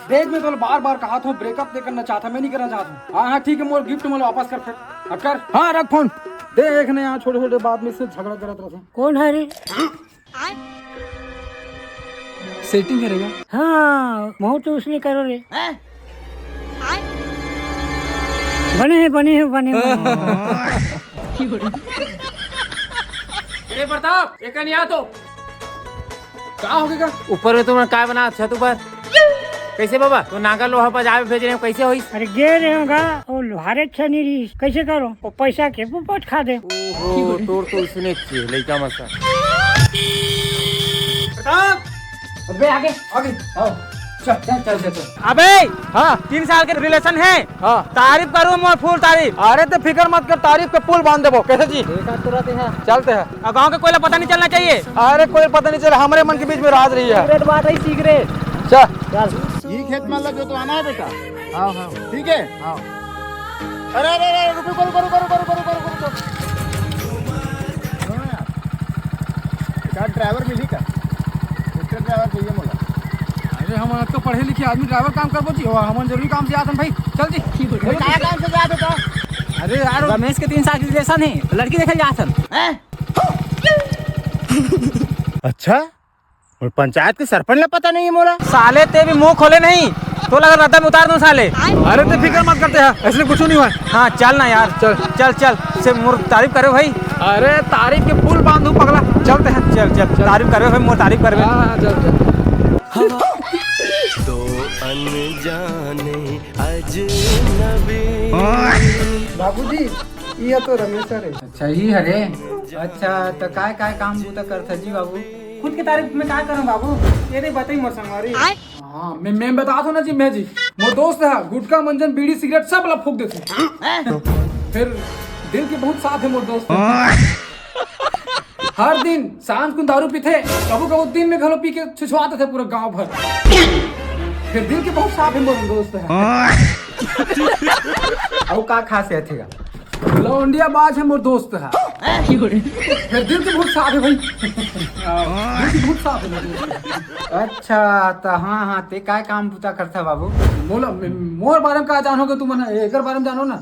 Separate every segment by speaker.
Speaker 1: देख मैं तो बार बार कहा था ब्रेकअप नहीं करना चाहता, मैं नहीं करना चाहता। हाँ हाँ ठीक है, मोर गिफ्ट मोला वापस कर फिर। अब कर, हाँ रख फोन। देखने यहाँ छोटे छोटे बात में से झगड़ा करत रहे।
Speaker 2: कौन है रे?
Speaker 1: सेटिंग करेगा।
Speaker 2: हाँ मोह तो उसने करो रे। बने हैं।
Speaker 1: अरे प्रताप एक नहीं आ तो क्या हो गया?
Speaker 3: ऊपर में तुमने काय बना छत ऊपर कैसे बाबा तो नागा लोहा पर जावे भेज रहे हो कैसे होई?
Speaker 2: अरे गे रहे होगा और लोहारे अच्छा नहीं रही, कैसे करो? वो पैसा के पोपट खा दे।
Speaker 3: ओहो तोड़ तो इसने चाहिए लइका मसा।
Speaker 1: प्रताप अबे आगे आगे आओ, चल।
Speaker 3: अबे हाँ 3 साल के रिलेशन है।
Speaker 1: हाँ
Speaker 3: तारीफ करूँ मैं फुल तारीफ।
Speaker 1: अरे तो फिक्र मत कर, तारीफ के पुल बांध देबो। कैसे जी? चलते हैं।
Speaker 3: और गाँव का कोई पता नहीं चलना चाहिए।
Speaker 1: अरे कोई पता नहीं चला, हमारे मन के बीच में राज रही है।
Speaker 2: सिगरेट बात है, सिगरेट।
Speaker 1: चल
Speaker 4: ये खेत में लग जो तो आना है बेटा।
Speaker 1: हाँ
Speaker 4: ठीक है।
Speaker 1: हाँ।
Speaker 4: अरे रुको क्या ड्राइवर मिली का? ड्राइवर चाहिए मोला।
Speaker 1: अरे हम तो पढ़े लिखे आदमी ड्राइवर काम कर बोची हो, हम जरूरी काम से आते हैं भाई। चल जी।
Speaker 4: क्या काम से जाते तो?
Speaker 1: अरे यार
Speaker 3: रमेश के 3 साल की रिलेशन है, लड़की देखे जाते।
Speaker 4: अच्छा और पंचायत के सरपंच ने पता नहीं है मोला।
Speaker 3: साले ते भी मुंह खोले नहीं तो लगा रद्दा में उतार दूं साले।
Speaker 1: अरे तो फिक्र मत करते हैं, ऐसे कुछ नहीं हुआ।
Speaker 3: हाँ चल ना यार, चल से मोर तारीफ करो भाई।
Speaker 1: अरे तारीफ के पुल बांधू पगला, चलते हैं।
Speaker 3: चल तारीफ करो भाई, मोर तारीफ करवे।
Speaker 1: हाँ चल।
Speaker 5: दो अनजाने अजनबी।
Speaker 1: बाबूजी ये तो रमेश है।
Speaker 3: अच्छा ही हरे। अच्छा तो काय काम बूता करता जी बाबू? खुद की तारीफ में क्या करूं बाबू? ये नहीं बताई मोर संगवारी।
Speaker 1: हाँ मैं बता दो ना जी, मैं जी मोर दोस्त है, गुटखा मंजन बीड़ी सिगरेट सब ला फूक देते। फिर दिल के बहुत साथ है मोर दोस्त। हर दिन सांझ को दारू पीते, कबू दिन में घलो पी के छुछवाते थे पूरा गांव भर। फिर दिल के बहुत साफ है मोर दोस्त है।
Speaker 3: और का खासियत है?
Speaker 1: लौंडिया बाज है मोर दोस्त है। फिर दिल के बहुत साफ है भाई। दिल के बहुत साफ है मोर दोस्त।
Speaker 3: अच्छा तो हाँ ते काय काम बूता करता बाबू?
Speaker 1: मोर बारे में क्या जानोगे तुम? एक बारे में जानो ना।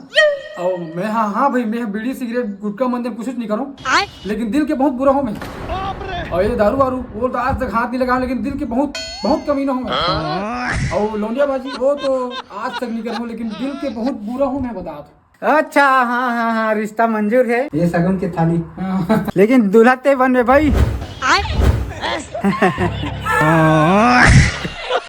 Speaker 1: और मैं हाँ भाई, मैं बीड़ी सिगरेट गुटखा मंजन कुछ नहीं करूँ, लेकिन दिल के बहुत बुरा हूँ मैं। और ये दारू वारू वो तो आज तक हाथ नहीं लगाऊं, लेकिन दिल के बहुत कमीना हूँ मैं। और लौंडिया बाजी वो तो आज तक नहीं करूँ, लेकिन दिल के बहुत बुरा हूँ मैं, बता दो।
Speaker 3: अच्छा हाँ रिश्ता मंजूर है। ये सगन की थाली। लेकिन दूल्हा ते बन भाई।